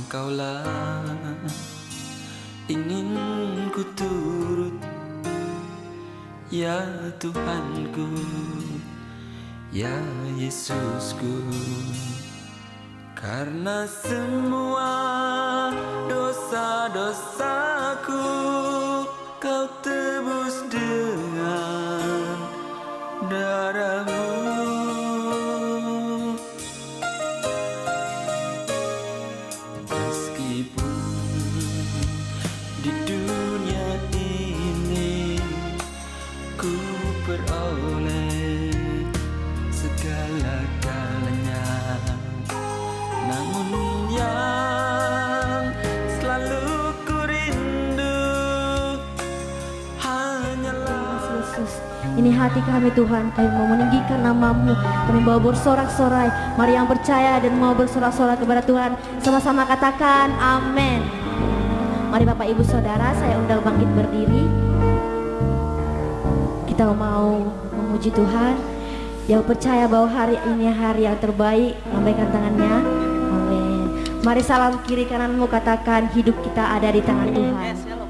Engkaulah ingin ku turut, ya Tuhanku, ya Yesusku. Karena semua dosa-dosaku Kau tebus dengan darah-Mu. Meskipun di dunia ini ku peroleh segala-galanya, namun yang selalu ku rindu hanyalah Yesus. Ini hati kami Tuhan, kami mau meninggikan nama-Mu, kami mau bersorak-sorai. Mari yang percaya dan mau bersorak-sorai kepada Tuhan, sama-sama katakan amin. Mari Bapak Ibu Saudara, saya undang bangkit berdiri. Kita mau memuji Tuhan. Yang percaya bahwa hari ini hari yang terbaik, lambaikan tangannya. Amin. Mari salam kiri kananmu, katakan hidup kita ada di tangan Tuhan. Haleluya.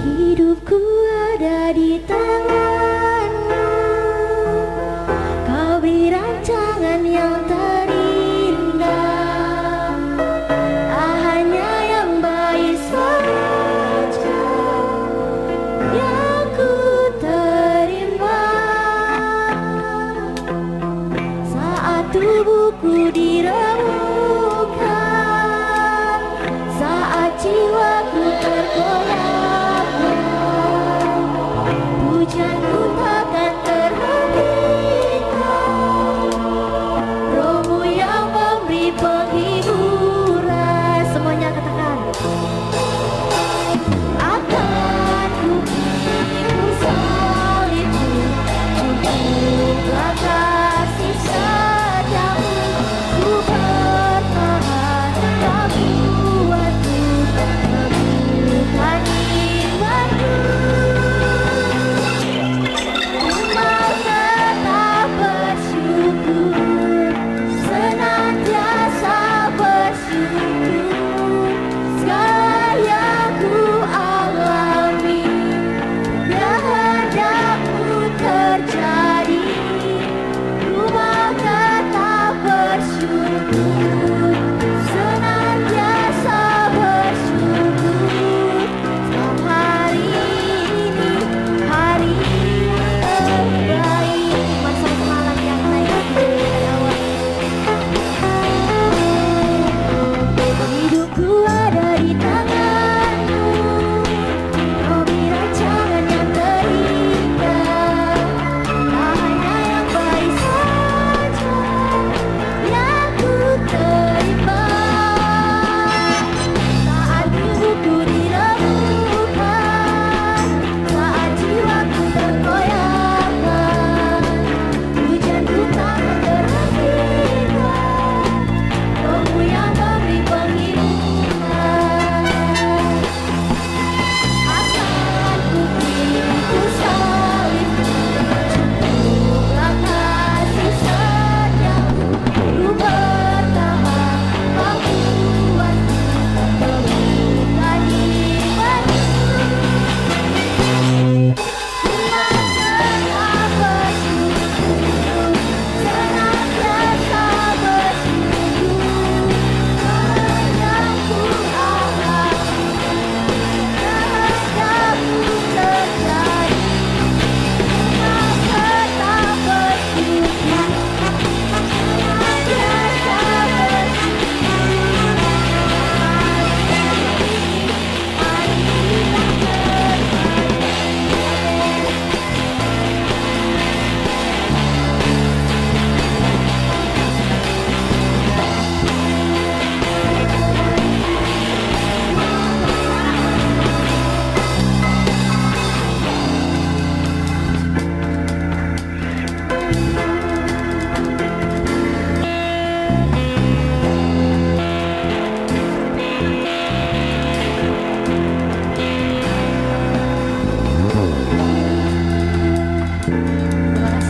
Hidupku ada di tangan-Mu, Kau beri rancangan yang terindah, tak hanya yang baik saja yang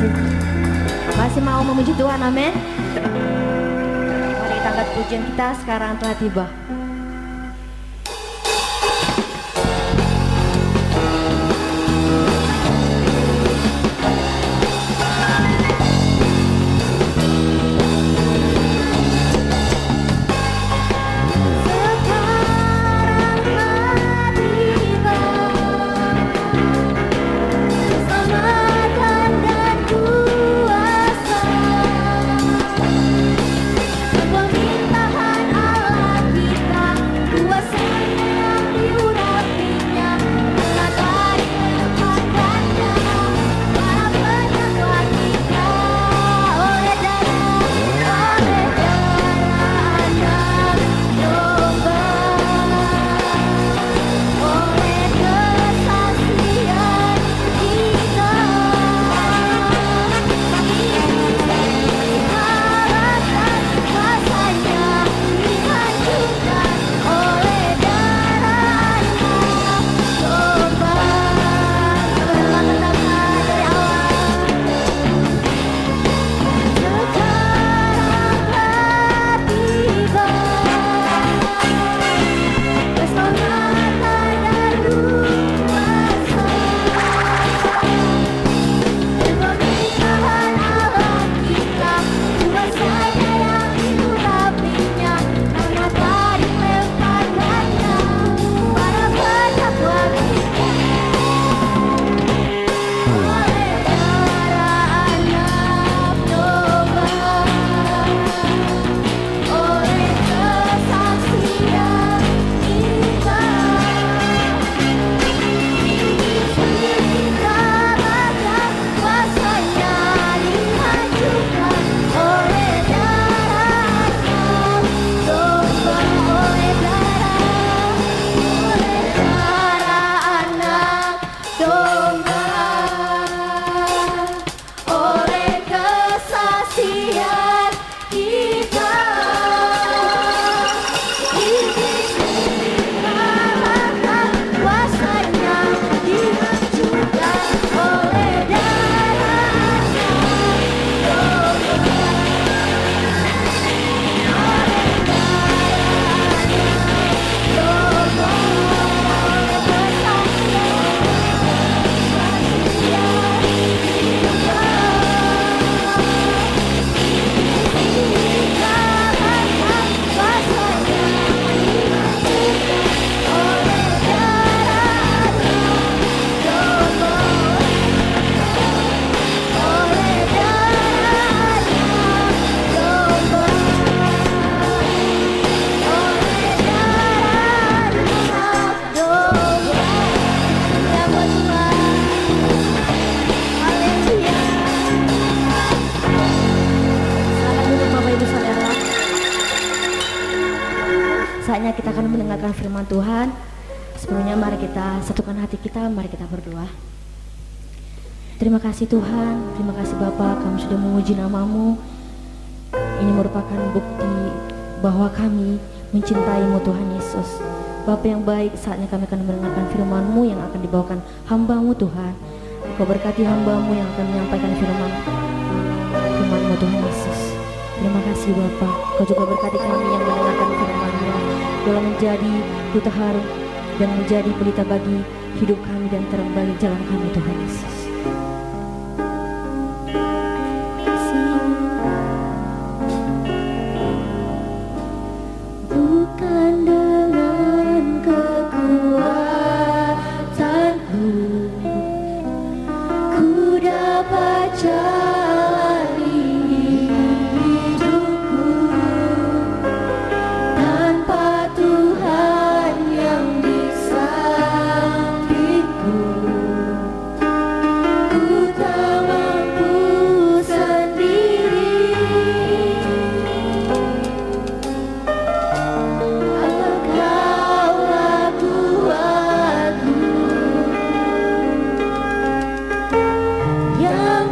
kasih. Masih mau memuji Tuhan, amin. Mari kita angkat pujian kita sekarang telah tiba. Pemerintahan Allah kita, kuasa Saatnya kita akan mendengarkan firman Tuhan. Sebelumnya mari kita satukan hati kita, mari kita berdoa. Terima kasih Tuhan, terima kasih Bapa, kami sudah memuji nama-Mu. Ini merupakan bukti bahwa kami mencintai-Mu Tuhan Yesus. Bapa yang baik, saatnya kami akan mendengarkan firman-Mu yang akan dibawakan hamba-Mu Tuhan. Engkau berkati hamba-Mu yang akan menyampaikan firman-Mu Tuhan Yesus. Terima kasih Bapa, Kau juga berkati kami yang mendengarkan firman-Mu dalam menjadi duta harum dan menjadi pelita bagi hidup kami dan terang bagi jalan kami Tuhan Yesus. Bukan dengan kekuatanku ku dapat jalani hidupku, tanpa Tuhan yang di sampingku ku tak mampu sendiri. Engkaulah kuatku yang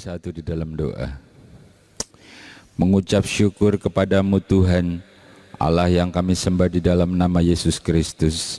bersatu di dalam doa. Mengucap syukur kepadamu Tuhan, Allah yang kami sembah di dalam nama Yesus Kristus.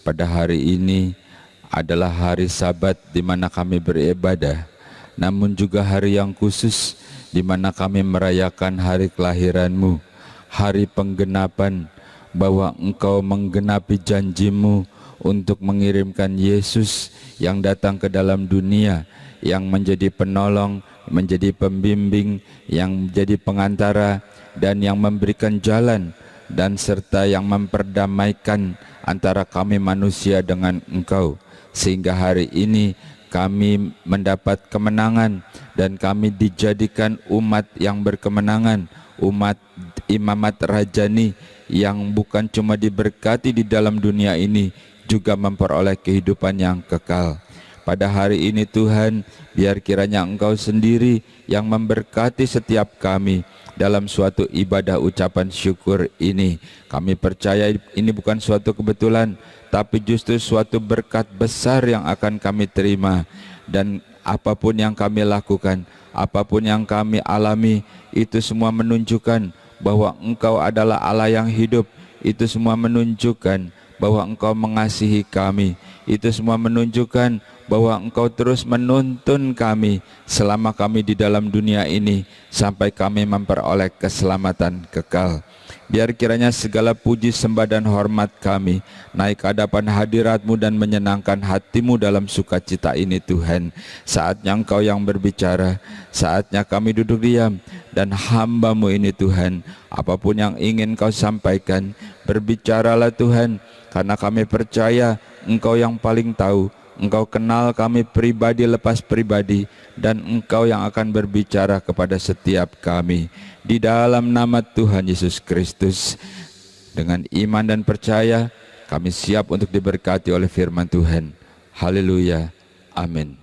Pada hari ini adalah hari Sabat di mana kami beribadah, namun juga hari yang khusus di mana kami merayakan hari kelahiran-Mu, hari penggenapan, bahwa Engkau menggenapi janji-Mu untuk mengirimkan Yesus yang datang ke dalam dunia, yang menjadi penolong, menjadi pembimbing, yang menjadi pengantara, dan yang memberikan jalan, dan serta yang memperdamaikan antara kami manusia dengan Engkau. Sehingga hari ini kami mendapat kemenangan dan kami dijadikan umat yang berkemenangan, umat imamat rajani yang bukan cuma diberkati di dalam dunia ini, juga memperoleh kehidupan yang kekal. Pada hari ini Tuhan, biar kiranya Engkau sendiri yang memberkati setiap kami dalam suatu ibadah ucapan syukur ini. Kami percaya ini bukan suatu kebetulan, tapi justru suatu berkat besar yang akan kami terima. Dan apapun yang kami lakukan, apapun yang kami alami, itu semua menunjukkan bahwa Engkau adalah Allah yang hidup. Itu semua menunjukkan bahwa Engkau mengasihi kami. Itu semua menunjukkan bahwa Engkau terus menuntun kami selama kami di dalam dunia ini, sampai kami memperoleh keselamatan kekal. Biar kiranya segala puji, sembah, dan hormat kami naik ke hadapan hadirat-Mu dan menyenangkan hati-Mu dalam sukacita ini Tuhan. Saatnya Engkau yang berbicara, saatnya kami duduk diam, dan hamba-Mu ini Tuhan, apapun yang ingin Kau sampaikan, berbicaralah Tuhan, karena kami percaya Engkau yang paling tahu. Engkau kenal kami pribadi lepas pribadi, dan Engkau yang akan berbicara kepada setiap kami. Di dalam nama Tuhan Yesus Kristus, dengan iman dan percaya, kami siap untuk diberkati oleh firman Tuhan. Haleluya. Amin.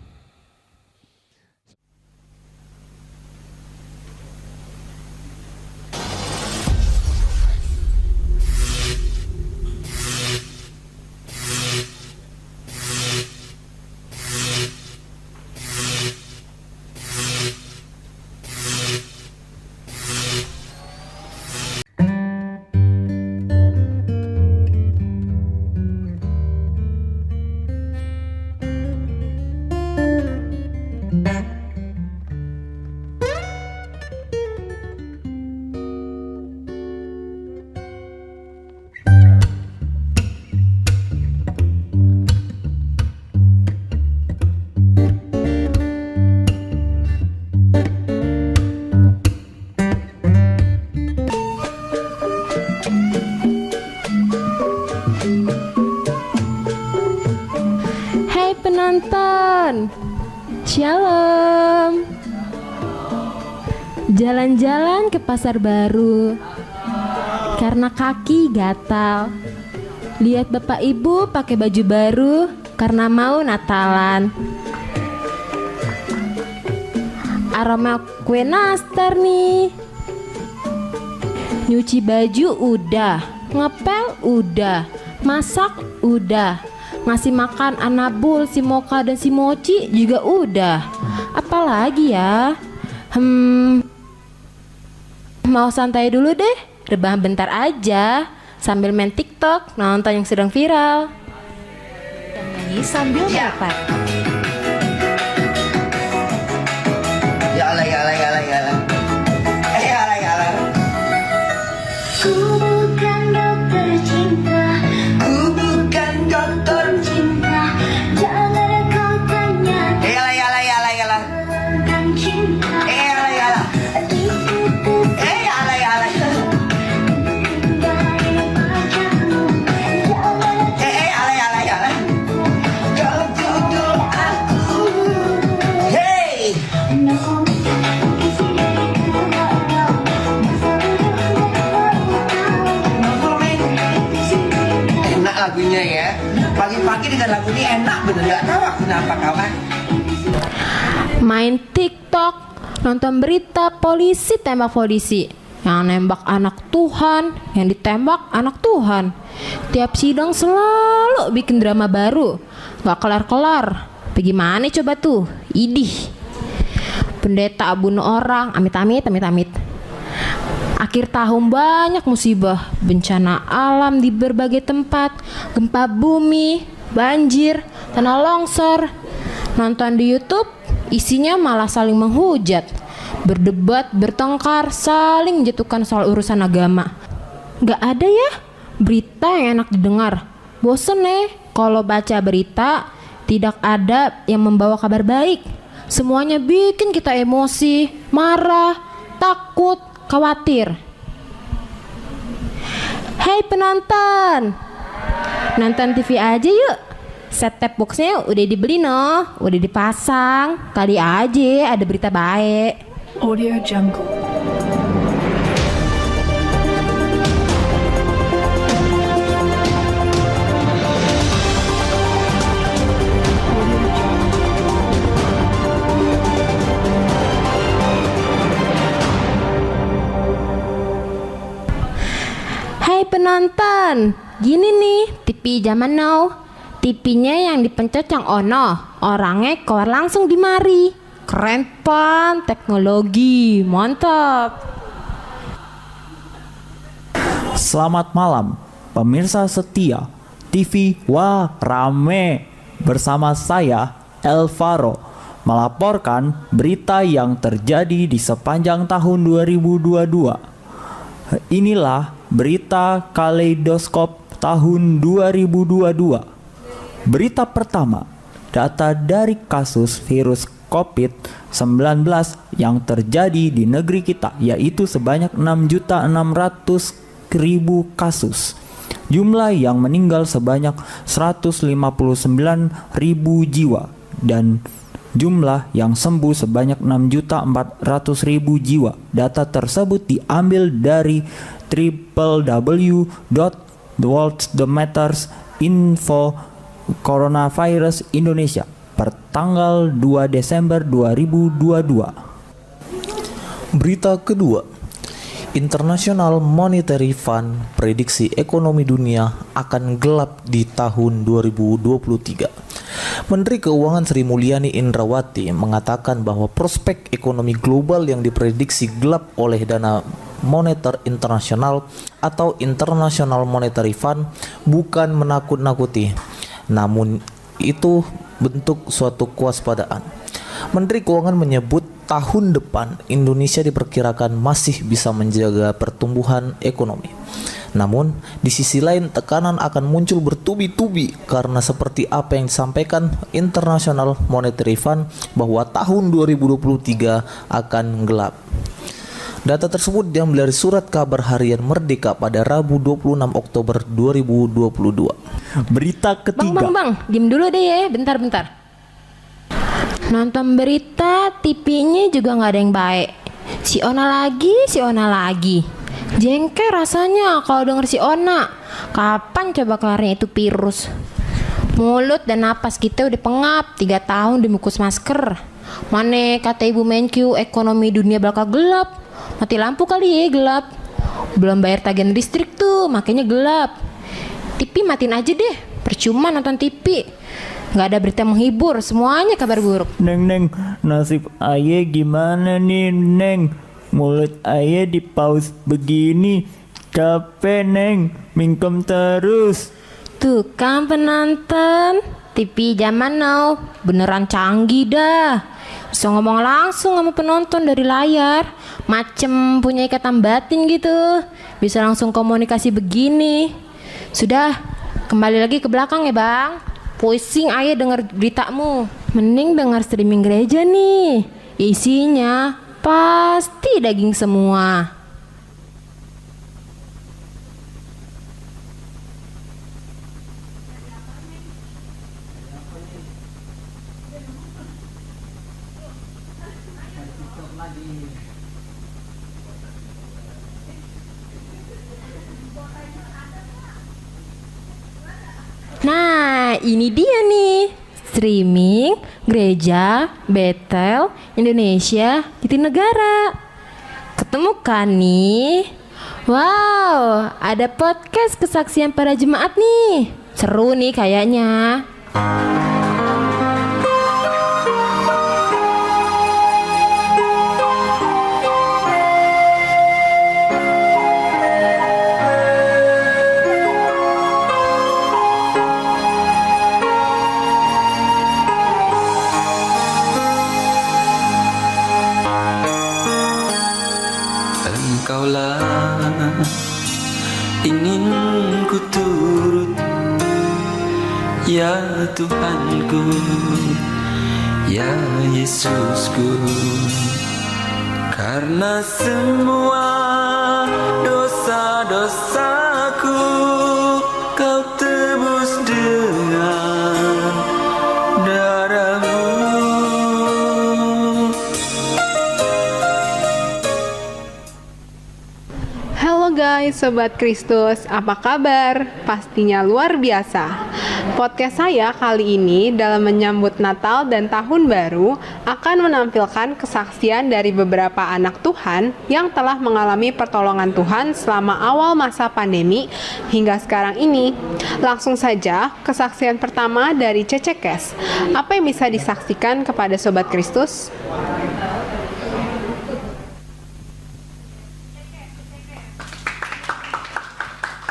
Penonton, Shalom. Jalan-jalan ke pasar baru karena kaki gatal. Lihat bapak ibu pakai baju baru karena mau Natalan. Aroma kue nastar nih. Nyuci baju udah, ngepel udah, masak udah, ngasih makan Anabul, si Moka, dan si Mochi juga udah. Apalagi ya? Mau santai dulu deh, rebahan bentar aja sambil main TikTok, nonton yang sedang viral. Dan nyanyi sambil merapat. Ya Allah, ya Allah, ya Allah, ya Allah. Ya Allah, ya Allah. Ku bukan dokter cinta, Ku bukan dokter. cinta. Jangan kau tanya Ya Allah, ya Allah, ya Allah, ya Allah. tentang cinta. Ya Allah, ya Allah. Ditutup Ya Allah, ya Allah. dari pacarmu. Jangan Ya Allah, ya Allah, ya Allah. Kau tuduh aku. Hey. nak Enak lagunya ya. Pagi-pagi dengan lagu ini enak bener. Gak tahu aku kenapa kawan. main TikTok, nonton berita polisi tembak polisi, yang nembak anak Tuhan, yang ditembak anak Tuhan. Tiap sidang selalu bikin drama baru, gak kelar-kelar. Bagaimana coba tuh? Idih. pendeta bunuh orang, amit-amit, amit-amit. Akhir tahun banyak musibah, bencana alam di berbagai tempat, gempa bumi, banjir, tanah longsor. Nonton di YouTube, isinya malah saling menghujat, berdebat, bertengkar, saling menjatuhkan soal urusan agama. Gak ada ya berita yang enak didengar. Bosen kalau baca berita tidak ada yang membawa kabar baik. Semuanya bikin kita emosi, marah, takut, khawatir. Hei penonton, nonton TV aja yuk. Set-top boxnya udah dibeli udah dipasang. Kali aja ada berita baik. Audio Jungle. Hai penonton, gini nih TV zaman now. TV-nya yang dipencet yang ono, orangnya keluar langsung di mari. Keren pan, teknologi, mantap. Selamat malam, pemirsa setia TV Wah Rame. Bersama saya, Elvaro, melaporkan berita yang terjadi di sepanjang tahun 2022. Inilah berita kaleidoskop tahun 2022. Berita pertama, data dari kasus virus COVID-19 yang terjadi di negeri kita, yaitu sebanyak 6.600.000 kasus. Jumlah yang meninggal sebanyak 159.000 jiwa dan jumlah yang sembuh sebanyak 6.400.000 jiwa. Data tersebut diambil dari www.worldometersinfo Coronavirus Indonesia per tanggal 2 Desember 2022. Berita kedua, International Monetary Fund prediksi ekonomi dunia akan gelap di tahun 2023. Menteri Keuangan Sri Mulyani Indrawati mengatakan bahwa prospek ekonomi global yang diprediksi gelap oleh Dana Moneter Internasional atau International Monetary Fund bukan menakut-nakuti, namun itu bentuk suatu kewaspadaan. Menteri Keuangan menyebut tahun depan Indonesia diperkirakan masih bisa menjaga pertumbuhan ekonomi. Namun, di sisi lain tekanan akan muncul bertubi-tubi karena seperti apa yang disampaikan International Monetary Fund bahwa tahun 2023 akan gelap. Data tersebut diambil dari surat kabar harian Merdeka pada Rabu 26 Oktober 2022. Berita ketiga. Bang, diem dulu deh ya, bentar. Nonton berita, TV-nya juga nggak ada yang baik. Si Ona lagi. Jengkel rasanya kalau denger si Ona. Kapan coba kelarnya itu virus? Mulut dan napas kita udah pengap, 3 tahun dibungkus masker. Mana kata Ibu Menkyu ekonomi dunia bakal gelap. Mati lampu kali ya gelap. Belum bayar tagihan listrik tuh, makanya gelap. TV matiin aja deh, percuma nonton TV. Gak ada berita menghibur, semuanya kabar buruk. Neng, nasib ayah gimana nih Neng? Mulut ayah di pause begini. Capek Neng, mingkem terus. Tuh kan penonton, TV zaman now beneran canggih dah. Bisa ngomong langsung sama penonton dari layar, macem punya ikatan batin gitu. Bisa langsung komunikasi begini. Sudah, kembali lagi ke belakang ya bang. Pusing ayah denger beritamu. Mending denger streaming gereja nih. Isinya pasti daging semua. Nah, ini dia nih, streaming gereja Bethel Indonesia Jatinegara. Ketemu kan nih? Wow, ada podcast kesaksian para jemaat nih. Seru nih kayaknya. ya Tuhanku, ya Yesusku. Karena semua dosa-dosaku Kau tebus dengan darah-Mu. Halo guys, Sobat Kristus, apa kabar? Pastinya luar biasa. Podcast saya kali ini dalam menyambut Natal dan Tahun Baru akan menampilkan kesaksian dari beberapa anak Tuhan yang telah mengalami pertolongan Tuhan selama awal masa pandemi hingga sekarang ini. Langsung saja, kesaksian pertama dari Cece Kes. Apa yang bisa disaksikan kepada Sobat Kristus?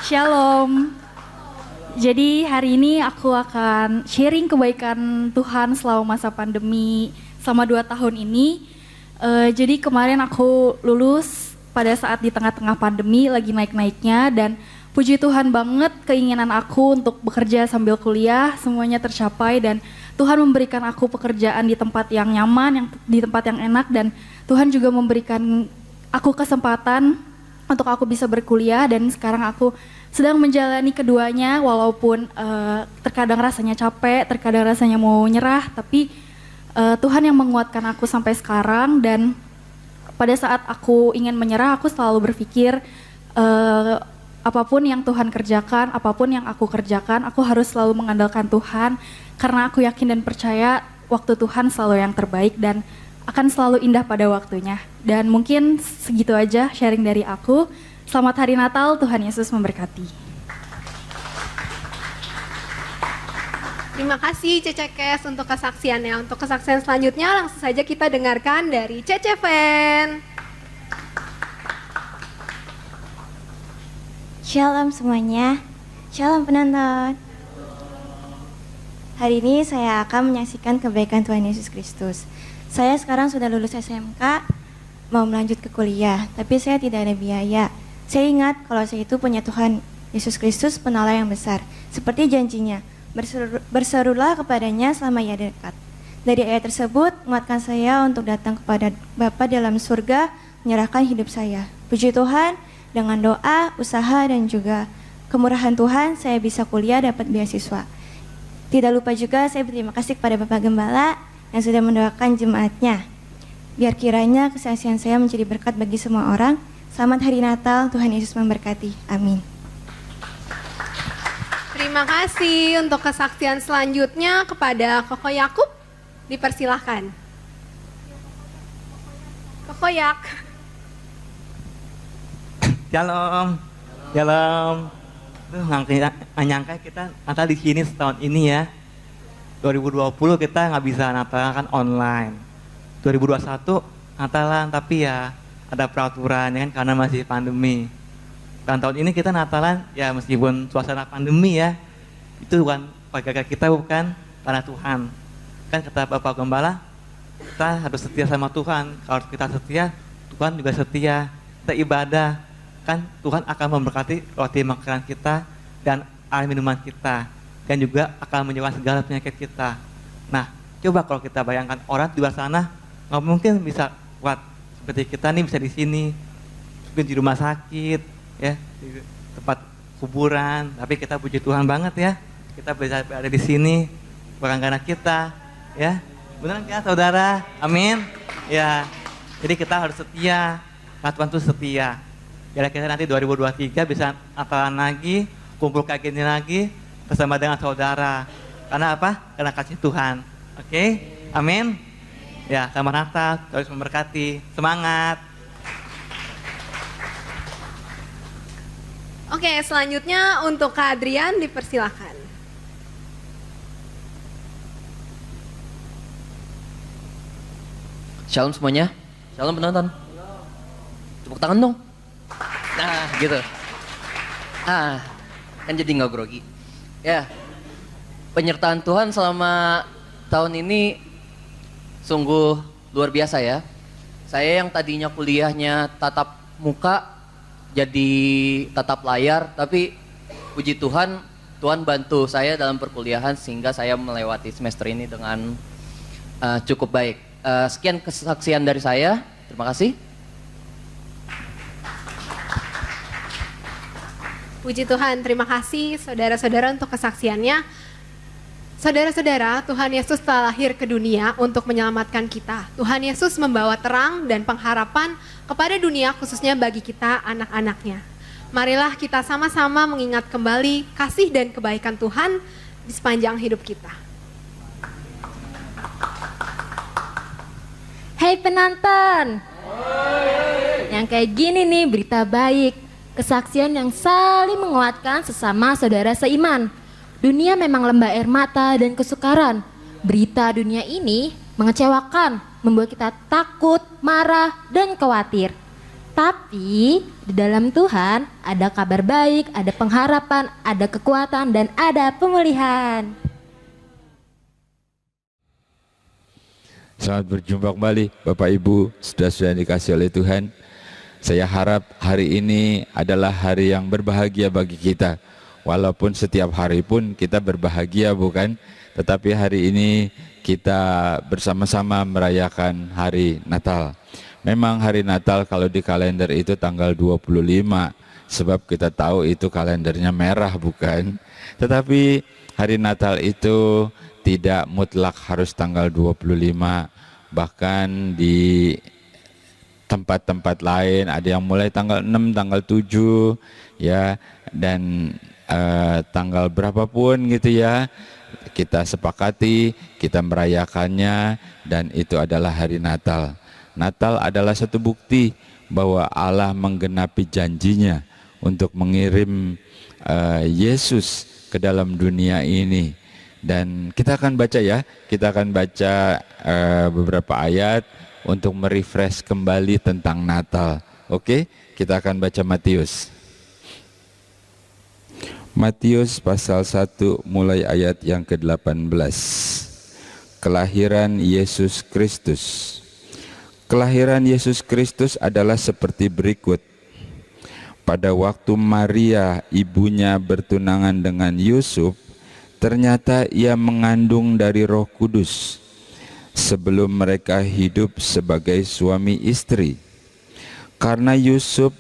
Shalom. Jadi hari ini aku akan sharing kebaikan Tuhan selama masa pandemi selama 2 tahun ini. Jadi kemarin aku lulus pada saat di tengah-tengah pandemi lagi naik-naiknya, dan puji Tuhan banget keinginan aku untuk bekerja sambil kuliah semuanya tercapai, dan Tuhan memberikan aku pekerjaan di tempat yang nyaman, di tempat yang enak, dan Tuhan juga memberikan aku kesempatan untuk aku bisa berkuliah, dan sekarang aku sedang menjalani keduanya walaupun terkadang rasanya capek, terkadang rasanya mau nyerah, tapi Tuhan yang menguatkan aku sampai sekarang. Dan pada saat aku ingin menyerah, aku selalu berpikir apapun yang Tuhan kerjakan, apapun yang aku kerjakan, aku harus selalu mengandalkan Tuhan, karena aku yakin dan percaya waktu Tuhan selalu yang terbaik dan akan selalu indah pada waktunya. Dan mungkin segitu aja sharing dari aku. Selamat Hari Natal, Tuhan Yesus memberkati. Terima kasih Cece Kes untuk kesaksiannya. Untuk kesaksian selanjutnya langsung saja kita dengarkan dari Cece Fan. Shalom semuanya, shalom penonton. Hari ini saya akan menyaksikan kebaikan Tuhan Yesus Kristus. Saya sekarang sudah lulus SMK, mau melanjut ke kuliah, tapi saya tidak ada biaya. Saya ingat kalau saya itu punya Tuhan Yesus Kristus, penolong yang besar. Seperti janjinya, berserulah kepadanya selama ia dekat. Dari ayat tersebut, menguatkan saya untuk datang kepada Bapa dalam surga, menyerahkan hidup saya. Puji Tuhan, dengan doa, usaha, dan juga kemurahan Tuhan, saya bisa kuliah dapat beasiswa. Tidak lupa juga saya berterima kasih kepada Bapak Gembala yang sudah mendoakan jemaatnya. Biar kiranya kesaksian saya menjadi berkat bagi semua orang. Selamat Hari Natal, Tuhan Yesus memberkati. Amin. Terima kasih. Untuk kesaksian selanjutnya kepada Koko Yakub, dipersilahkan. Koko Yak. Shalom. Shalom. Nggak nyangka kita Natal di sini setahun ini ya. 2020 kita nggak bisa Natal kan online. 2021 Natalan, tapi ya ada peraturan ya kan, karena masih pandemi. Dan tahun ini kita Natalan ya meskipun suasana pandemi ya, itu bukan bagi kita, bukan karena Tuhan. Kan kata Bapak Gembala, kita harus setia sama Tuhan. Kalau kita setia, Tuhan juga setia. Kita ibadah, kan Tuhan akan memberkati roti makanan kita dan air minuman kita, dan juga akan menyembuhkan segala penyakit kita. Nah, coba kalau kita bayangkan orang di luar sana nggak mungkin bisa kuat seperti kita nih, bisa di sini, mungkin di rumah sakit, ya, di tempat kuburan. Tapi kita puji Tuhan banget ya, kita bisa ada di sini, bukan karena kita, ya, benar kan saudara? Amin. Ya, jadi kita harus setia, karena Tuhan itu setia. Kira-kira nanti 2023 bisa Natalan lagi, kumpul kayak gini lagi bersama dengan saudara. Karena apa? Karena kasih Tuhan. Oke? Amin. Ya, selamat Natal, Tuhan memberkati. Semangat. Oke, selanjutnya untuk Kak Adrian dipersilahkan. Shalom semuanya, shalom penonton. Tepuk tangan dong. Nah, gitu. Kan jadi nggak grogi. Ya, penyertaan Tuhan selama tahun ini sungguh luar biasa ya. Saya yang tadinya kuliahnya tatap muka jadi tatap layar, tapi puji Tuhan Tuhan bantu saya dalam perkuliahan sehingga saya melewati semester ini dengan cukup baik. Sekian kesaksian dari saya. Terima kasih. Puji Tuhan, terima kasih saudara-saudara untuk kesaksiannya. Saudara-saudara, Tuhan Yesus telah lahir ke dunia untuk menyelamatkan kita. Tuhan Yesus membawa terang dan pengharapan kepada dunia, khususnya bagi kita anak-anaknya. Marilah kita sama-sama mengingat kembali kasih dan kebaikan Tuhan di sepanjang hidup kita. Hei penonton, yang kayak gini nih berita baik, kesaksian yang saling menguatkan sesama saudara seiman. Dunia memang lembah air mata dan kesukaran. Berita dunia ini mengecewakan, membuat kita takut, marah, dan khawatir. Tapi di dalam Tuhan ada kabar baik, ada pengharapan, ada kekuatan, dan ada pemulihan. Selamat berjumpa kembali Bapak Ibu, saudara-saudara yang dikasihi oleh Tuhan. Saya harap hari ini adalah hari yang berbahagia bagi kita. Walaupun setiap hari pun kita berbahagia, bukan? Tetapi hari ini kita bersama-sama merayakan hari Natal. Memang hari Natal kalau di kalender itu tanggal 25, sebab kita tahu itu kalendernya merah, bukan? Tetapi hari Natal itu tidak mutlak harus tanggal 25, bahkan di tempat-tempat lain ada yang mulai tanggal 6, tanggal 7 ya, dan tanggal berapapun gitu ya, kita sepakati, kita merayakannya, dan itu adalah hari Natal. Natal adalah satu bukti bahwa Allah menggenapi janjinya untuk mengirim Yesus ke dalam dunia ini. Dan kita akan baca ya, kita akan baca beberapa ayat untuk merefresh kembali tentang Natal. Oke, kita akan baca Matius. Matius pasal 1 mulai ayat yang ke-18. Kelahiran Yesus Kristus. Kelahiran Yesus Kristus adalah seperti berikut. Pada waktu Maria ibunya bertunangan dengan Yusuf, ternyata ia mengandung dari Roh Kudus sebelum mereka hidup sebagai suami istri. Karena Yusuf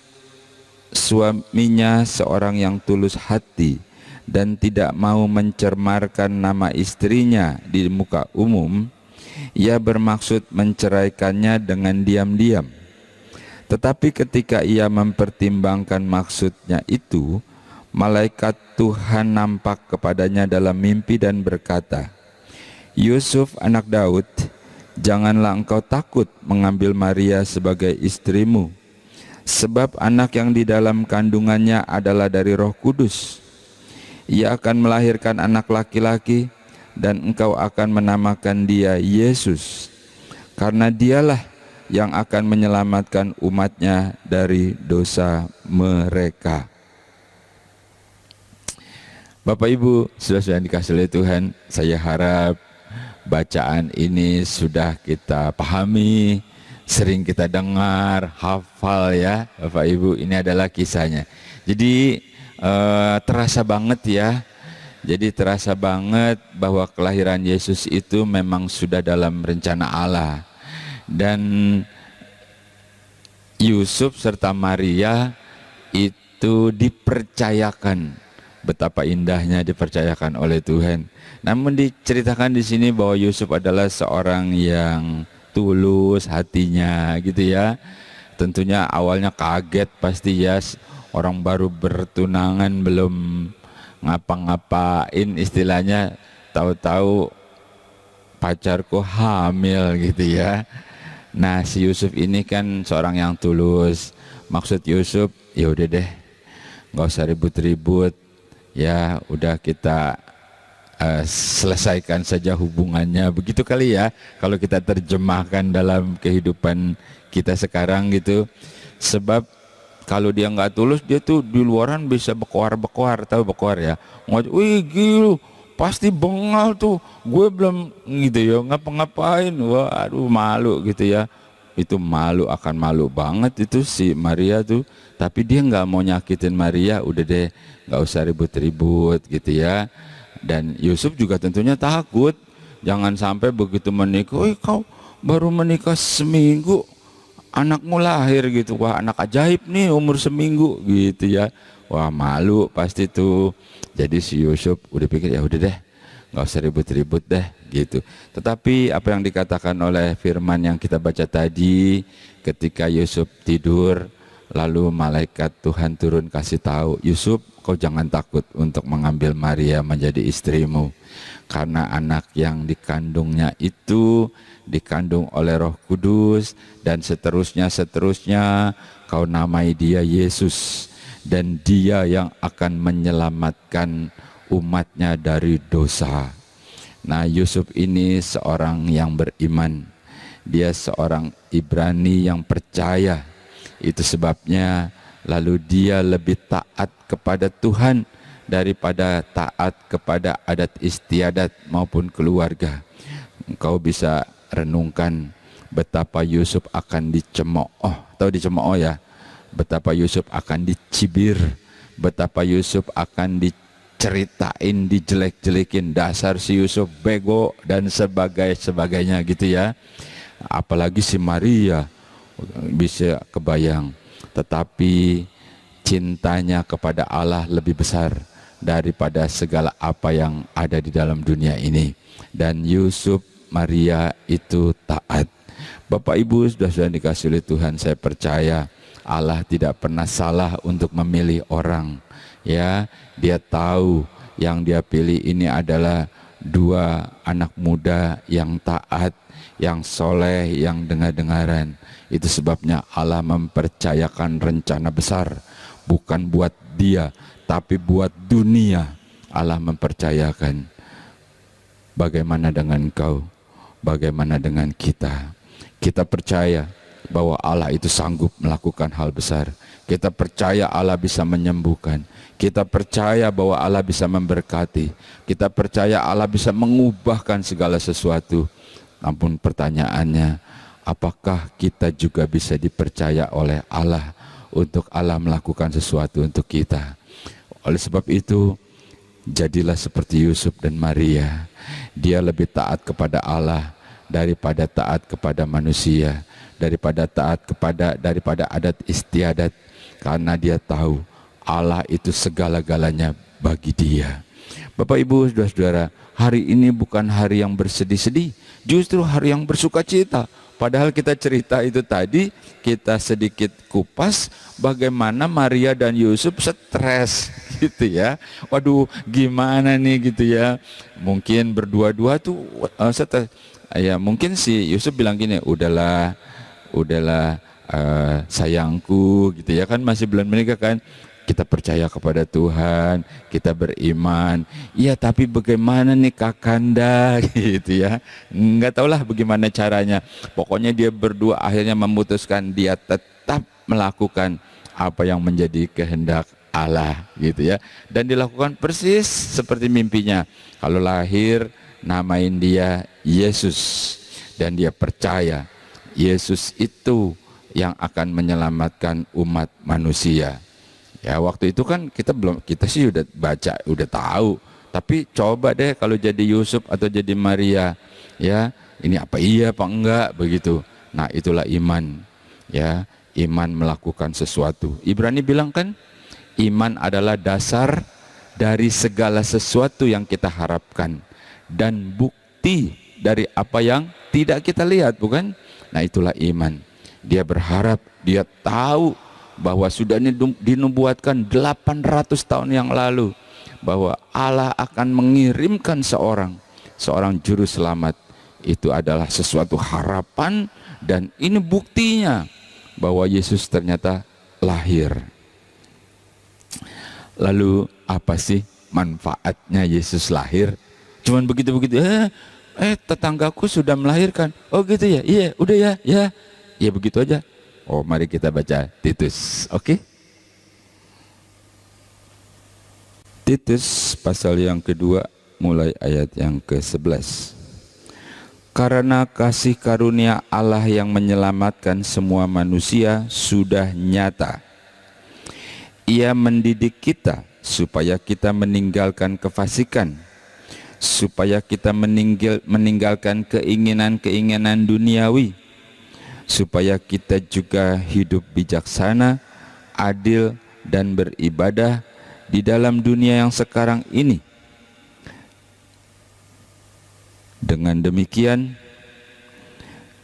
suaminya seorang yang tulus hati dan tidak mau mencemarkan nama istrinya di muka umum, ia bermaksud menceraikannya dengan diam-diam. Tetapi ketika ia mempertimbangkan maksudnya itu, malaikat Tuhan nampak kepadanya dalam mimpi dan berkata, "Yusuf anak Daud, janganlah engkau takut mengambil Maria sebagai istrimu, sebab anak yang di dalam kandungannya adalah dari Roh Kudus. Ia akan melahirkan anak laki-laki, dan engkau akan menamakan dia Yesus, karena dialah yang akan menyelamatkan umatnya dari dosa mereka." Bapak Ibu, saudara-saudara yang dikasihi oleh Tuhan, saya harap bacaan ini sudah kita pahami, sering kita dengar, hafal ya Bapak Ibu. Ini adalah kisahnya. Jadi terasa banget ya. Jadi terasa banget bahwa kelahiran Yesus itu memang sudah dalam rencana Allah. Dan Yusuf serta Maria itu dipercayakan, betapa indahnya dipercayakan oleh Tuhan. Namun diceritakan di sini bahwa Yusuf adalah seorang yang tulus hatinya gitu ya. Tentunya awalnya kaget pasti ya, orang baru bertunangan belum ngapa-ngapain istilahnya, tahu-tahu pacarku hamil gitu ya. Nah si Yusuf ini kan seorang yang tulus. Maksud Yusuf, ya udah deh, nggak usah ribut-ribut ya, udah kita selesaikan saja hubungannya, begitu kali ya kalau kita terjemahkan dalam kehidupan kita sekarang gitu. Sebab kalau dia nggak tulus, dia tuh di luaran bisa bekoar-bekoar, tahu bekoar ya, wih gila pasti bengal tuh, gue belum gitu ya ngapa-ngapain, wah aduh malu gitu ya. itu akan malu banget itu si Maria tuh. Tapi dia nggak mau nyakitin Maria, udah deh nggak usah ribut-ribut gitu ya. Dan Yusuf juga tentunya takut, jangan sampai begitu menikah, kau baru menikah seminggu anakmu lahir gitu, wah anak ajaib nih umur seminggu gitu ya. Wah malu pasti tuh. Jadi si Yusuf udah pikir ya udah deh nggak usah ribut-ribut deh gitu. Tetapi apa yang dikatakan oleh firman yang kita baca tadi, ketika Yusuf tidur lalu malaikat Tuhan turun kasih tahu, Yusuf kau jangan takut untuk mengambil Maria menjadi istrimu, karena anak yang dikandungnya itu dikandung oleh Roh Kudus, dan seterusnya kau namai dia Yesus, dan dia yang akan menyelamatkan umatnya dari dosa. Nah Yusuf ini seorang yang beriman, dia seorang Ibrani yang percaya. Itu sebabnya lalu dia lebih taat kepada Tuhan daripada taat kepada adat istiadat maupun keluarga. Engkau bisa renungkan betapa Yusuf akan dicemooh, tahu dicemooh ya? Betapa Yusuf akan dicibir, betapa Yusuf akan diceritain, dijelek-jelekin, dasar si Yusuf bego dan sebagainya gitu ya. Apalagi si Maria, bisa kebayang. Tetapi cintanya kepada Allah lebih besar daripada segala apa yang ada di dalam dunia ini. Dan Yusuf, Maria itu taat. Bapak Ibu sudah dikasih oleh Tuhan, saya percaya Allah tidak pernah salah untuk memilih orang. Ya, dia tahu yang dia pilih ini adalah dua anak muda yang taat, yang soleh, yang dengar-dengaran. Itu sebabnya Allah mempercayakan rencana besar, bukan buat dia, tapi buat dunia. Allah mempercayakan. Bagaimana dengan kau? Bagaimana dengan kita? Kita percaya bahwa Allah itu sanggup melakukan hal besar. Kita percaya Allah bisa menyembuhkan. Kita percaya bahwa Allah bisa memberkati. Kita percaya Allah bisa mengubahkan segala sesuatu. Namun pertanyaannya, apakah kita juga bisa dipercaya oleh Allah untuk Allah melakukan sesuatu untuk kita? Oleh sebab itu, jadilah seperti Yusuf dan Maria. Dia lebih taat kepada Allah daripada taat kepada manusia, daripada adat istiadat, karena dia tahu Allah itu segala-galanya bagi dia. Bapak Ibu saudara-saudara, hari ini bukan hari yang bersedih-sedih, justru hari yang bersukacita. Padahal kita cerita itu tadi, kita sedikit kupas bagaimana Maria dan Yusuf stres gitu ya. Waduh, gimana nih gitu ya. Mungkin berdua-dua tuh stres. Ya mungkin si Yusuf bilang gini, udahlah sayangku gitu ya, kan masih belum menikah kan. Kita percaya kepada Tuhan, kita beriman. Iya, tapi bagaimana nih Kakanda gitu ya. Enggak tahulah bagaimana caranya. Pokoknya dia berdua akhirnya memutuskan dia tetap melakukan apa yang menjadi kehendak Allah gitu ya. Dan dilakukan persis seperti mimpinya. Kalau lahir, namain dia Yesus. Dan dia percaya Yesus itu yang akan menyelamatkan umat manusia. Ya waktu itu kan kita sih udah baca, udah tahu. Tapi coba deh kalau jadi Yusuf atau jadi Maria, ya ini apa iya apa enggak begitu. Nah itulah iman, ya iman melakukan sesuatu. Ibrani bilang kan, iman adalah dasar dari segala sesuatu yang kita harapkan dan bukti dari apa yang tidak kita lihat, bukan? Nah itulah iman. Dia berharap, dia tahu bahwa sudah dinubuatkan 800 tahun yang lalu bahwa Allah akan mengirimkan seorang juru selamat. Itu adalah sesuatu harapan, dan ini buktinya bahwa Yesus ternyata lahir. Lalu apa sih manfaatnya Yesus lahir? Cuman begitu-begitu, tetanggaku sudah melahirkan. Oh gitu ya, iya udah ya begitu aja. Oh, mari kita baca Titus, oke? Titus pasal yang kedua mulai ayat yang ke-11. Karena kasih karunia Allah yang menyelamatkan semua manusia sudah nyata. Ia mendidik kita supaya kita meninggalkan kefasikan, supaya kita meninggalkan keinginan-keinginan duniawi, supaya kita juga hidup bijaksana, adil, dan beribadah di dalam dunia yang sekarang ini. Dengan demikian,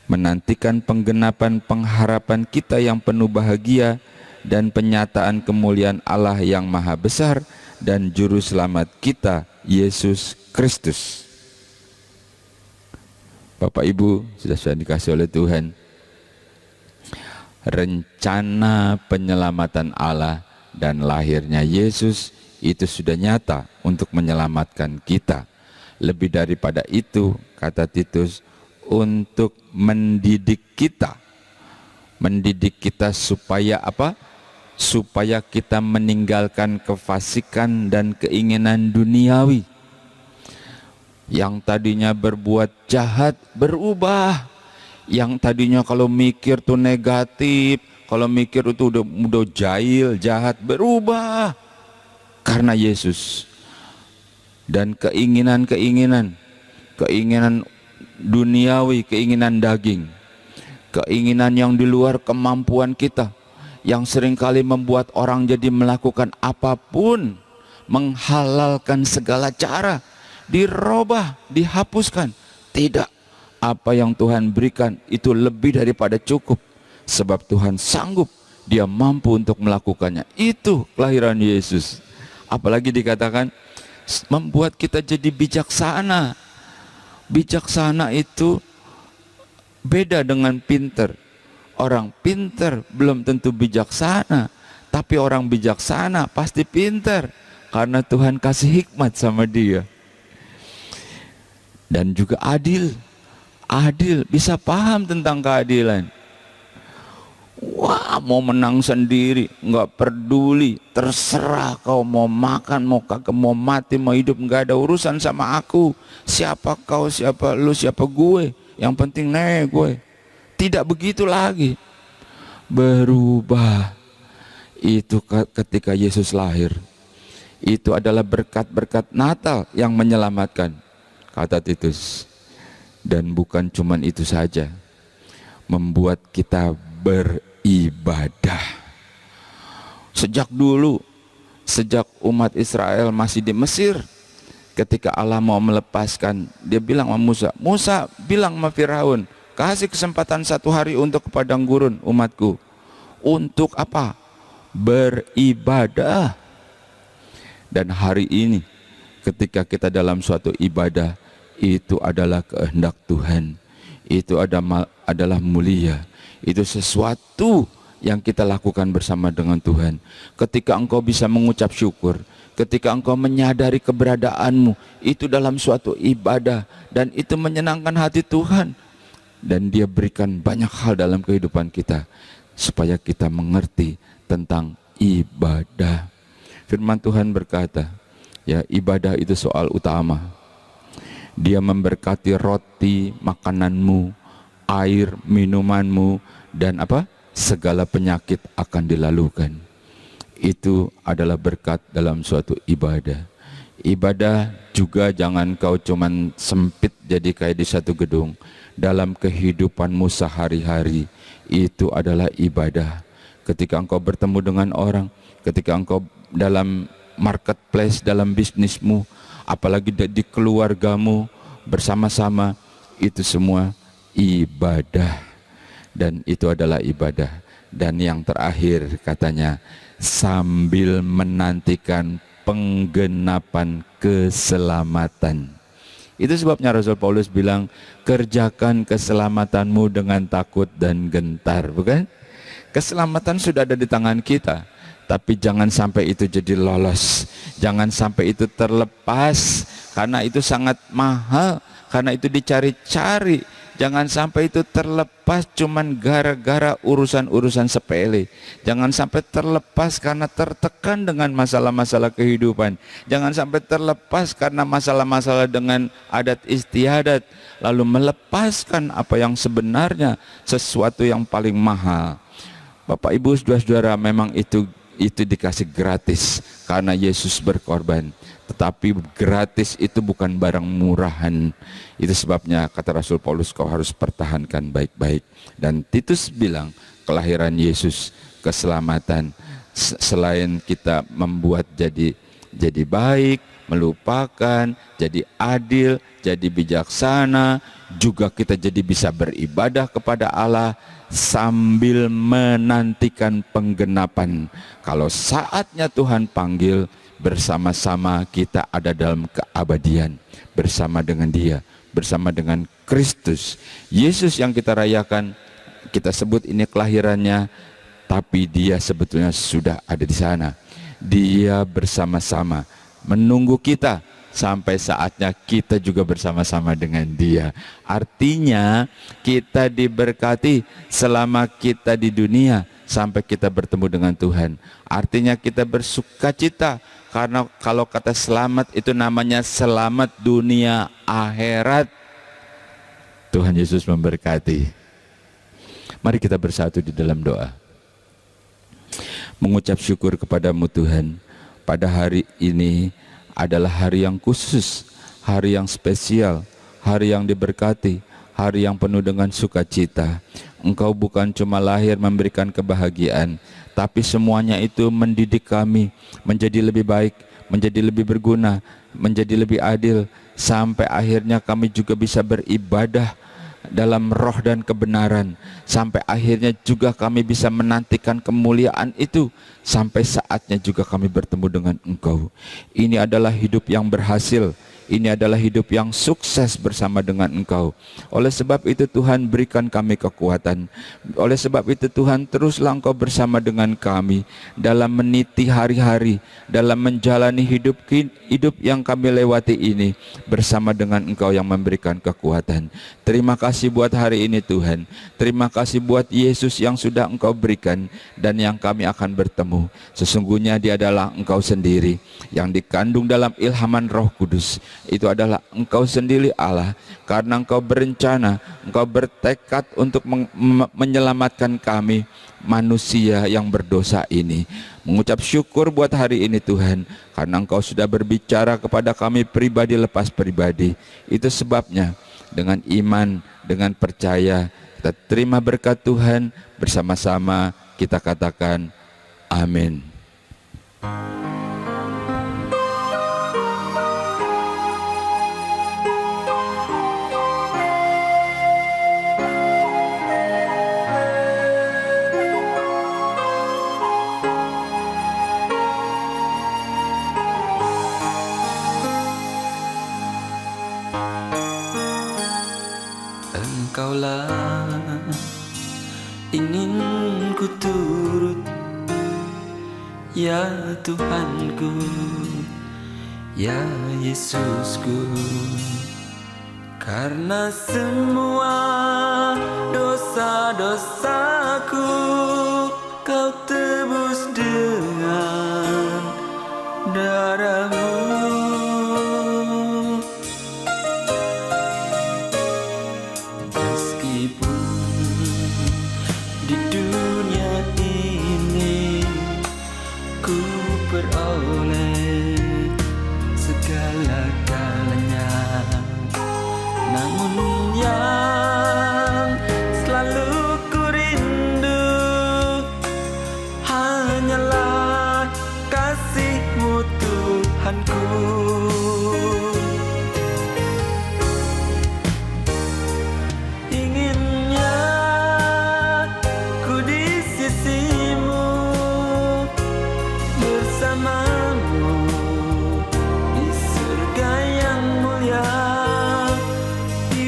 menantikan penggenapan pengharapan kita yang penuh bahagia dan penyataan kemuliaan Allah yang maha besar dan juru selamat kita, Yesus Kristus. Bapak Ibu, sudah dikasih oleh Tuhan, rencana penyelamatan Allah dan lahirnya Yesus itu sudah nyata untuk menyelamatkan kita. Lebih daripada itu, kata Titus, untuk mendidik kita supaya apa? Supaya kita meninggalkan kefasikan dan keinginan duniawi. Yang tadinya berbuat jahat berubah. Yang tadinya kalau mikir tuh negatif, kalau mikir itu udah jahil, jahat, berubah karena Yesus. Dan keinginan duniawi, keinginan daging, keinginan yang di luar kemampuan kita, yang seringkali membuat orang jadi melakukan apapun, menghalalkan segala cara, dirubah, dihapuskan. Tidak, apa yang Tuhan berikan itu lebih daripada cukup, sebab Tuhan sanggup, Dia mampu untuk melakukannya. Itu kelahiran Yesus. Apalagi dikatakan membuat kita jadi bijaksana. Bijaksana itu beda dengan pinter. Orang pinter belum tentu bijaksana, tapi orang bijaksana pasti pinter karena Tuhan kasih hikmat sama dia. Dan juga adil, bisa paham tentang keadilan. Wah, mau menang sendiri, nggak peduli, terserah kau mau makan, mau kagak, mau mati, mau hidup, nggak ada urusan sama aku. Siapa kau, siapa lu, siapa gue, yang penting gue. Tidak begitu lagi. Berubah. Itu ketika Yesus lahir. Itu adalah berkat-berkat Natal yang menyelamatkan, kata Titus. Dan bukan cuman itu saja, membuat kita beribadah. Sejak dulu, sejak umat Israel masih di Mesir, ketika Allah mau melepaskan, Dia bilang sama Musa, Musa bilang sama Firaun, kasih kesempatan 1 hari untuk ke padang gurun umatku. Untuk apa? Beribadah. Dan hari ini ketika kita dalam suatu ibadah, itu adalah kehendak Tuhan, itu adalah mulia, itu sesuatu yang kita lakukan bersama dengan Tuhan. Ketika engkau bisa mengucap syukur, ketika engkau menyadari keberadaanmu, itu dalam suatu ibadah, dan itu menyenangkan hati Tuhan. Dan Dia berikan banyak hal dalam kehidupan kita supaya kita mengerti tentang ibadah. Firman Tuhan berkata, ya, ibadah itu soal utama. Dia memberkati roti, makananmu, air, minumanmu, dan apa? Segala penyakit akan dilalukan. Itu adalah berkat dalam suatu ibadah. Ibadah juga jangan kau cuman sempit jadi kayak di satu gedung. Dalam kehidupanmu sehari-hari, itu adalah ibadah. Ketika engkau bertemu dengan orang, ketika engkau dalam marketplace, dalam bisnismu, apalagi di keluargamu bersama-sama, itu semua ibadah. Dan itu adalah ibadah. Dan yang terakhir katanya, sambil menantikan penggenapan keselamatan. Itu sebabnya Rasul Paulus bilang, kerjakan keselamatanmu dengan takut dan gentar, bukan? Keselamatan sudah ada di tangan kita, tapi jangan sampai itu jadi lolos, jangan sampai itu terlepas, karena itu sangat mahal, karena itu dicari-cari, Jangan sampai itu terlepas cuman gara-gara urusan-urusan sepele. Jangan sampai terlepas karena tertekan dengan masalah-masalah kehidupan. Jangan sampai terlepas karena masalah-masalah dengan adat istiadat, lalu melepaskan apa yang sebenarnya sesuatu yang paling mahal. Bapak Ibu saudara-saudara, memang itu dikasih gratis karena Yesus berkorban. Tetapi gratis itu bukan barang murahan. Itu sebabnya kata Rasul Paulus, kau harus pertahankan baik-baik. Dan Titus bilang, kelahiran Yesus, keselamatan, selain kita membuat jadi baik, melupakan, jadi adil, jadi bijaksana, juga kita jadi bisa beribadah kepada Allah sambil menantikan penggenapan. Kalau saatnya Tuhan panggil, bersama-sama kita ada dalam keabadian bersama dengan Dia, bersama dengan Kristus. Yesus yang kita rayakan, kita sebut ini kelahirannya, tapi Dia sebetulnya sudah ada di sana. Dia bersama-sama menunggu kita sampai saatnya kita juga bersama-sama dengan Dia. Artinya kita diberkati selama kita di dunia sampai kita bertemu dengan Tuhan. Artinya kita bersukacita, karena kalau kata selamat itu namanya selamat dunia akhirat. Tuhan Yesus memberkati. Mari kita bersatu di dalam doa. Mengucap syukur kepadamu Tuhan, pada hari ini adalah hari yang khusus, hari yang spesial, hari yang diberkati, hari yang penuh dengan sukacita. Engkau bukan cuma lahir memberikan kebahagiaan, tapi semuanya itu mendidik kami menjadi lebih baik, menjadi lebih berguna, menjadi lebih adil, sampai akhirnya kami juga bisa beribadah dalam roh dan kebenaran, sampai akhirnya juga kami bisa menantikan kemuliaan itu, sampai saatnya juga kami bertemu dengan Engkau. Ini adalah hidup yang berhasil, ini adalah hidup yang sukses bersama dengan Engkau. Oleh sebab itu Tuhan, berikan kami kekuatan. Oleh sebab itu Tuhan, teruslah Engkau bersama dengan kami dalam meniti hari-hari, dalam menjalani hidup yang kami lewati ini bersama dengan Engkau yang memberikan kekuatan. Terima kasih buat hari ini Tuhan. Terima kasih buat Yesus yang sudah Engkau berikan dan yang kami akan bertemu. Sesungguhnya Dia adalah Engkau sendiri yang dikandung dalam ilhaman Roh Kudus. Itu adalah Engkau sendiri Allah, karena Engkau berencana, Engkau bertekad untuk menyelamatkan kami manusia yang berdosa ini. Mengucap syukur buat hari ini Tuhan, karena Engkau sudah berbicara kepada kami pribadi lepas pribadi. Itu sebabnya dengan iman, dengan percaya, kita terima berkat Tuhan, bersama-sama kita katakan amin. Engkaulah ingin ku turut, ya Tuhanku, ya Yesusku. Karena semua dosa-dosaku Kau tebus dengan darah-Mu. Beroleh segala-galanya, namun yang selalu ku rindu hanyalah kasih-Mu Tuhanku. Inginnya ku di sisi-Mu, bersamamu di surga yang mulia, di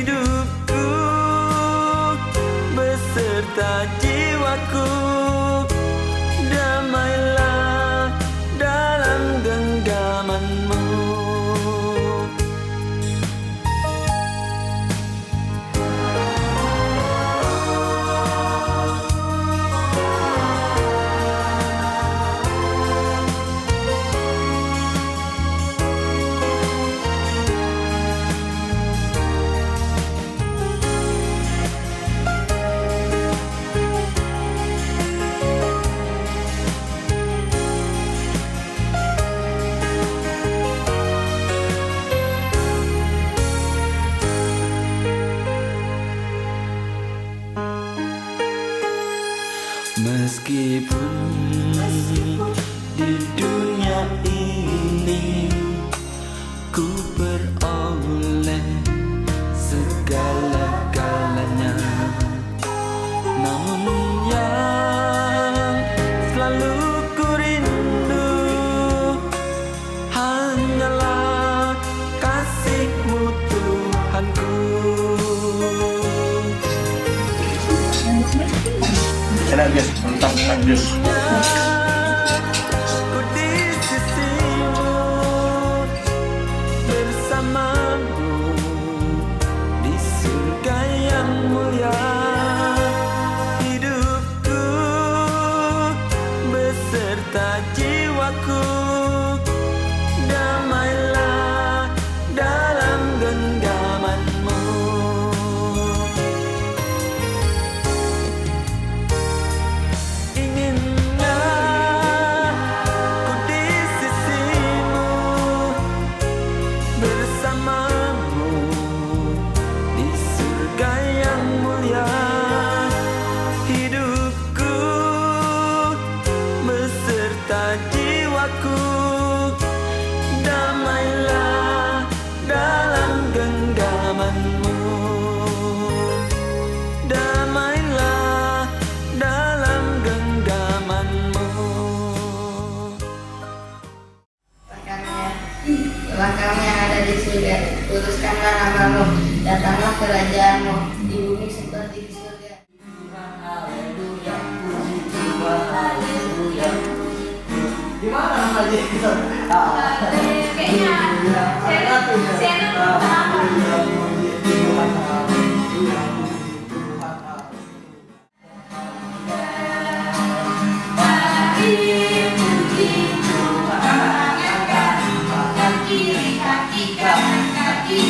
beroleh segala-galanya. Namun yang selalu ku rindu hanyalah kasih-Mu Tuhanku. Enak guys, mentah enak guys. Ku di sisi-Mu, bersama-Mu di surga yang mulia. Hidupku beserta jiwaku, damailah dalam genggaman-Mu. Inginnya ku di sisi-Mu, bersama-Mu di surga yang mulia. Hidupku beserta jiwaku, damailah dalam genggaman-Mu. Damailah dalam genggaman-Mu. Tuhan kami yang ada di surga, kuduskanlah nama-Mu, datanglah kerajaan-Mu di bumi seperti di surga. Gimana lagi? Kaki kanan kaki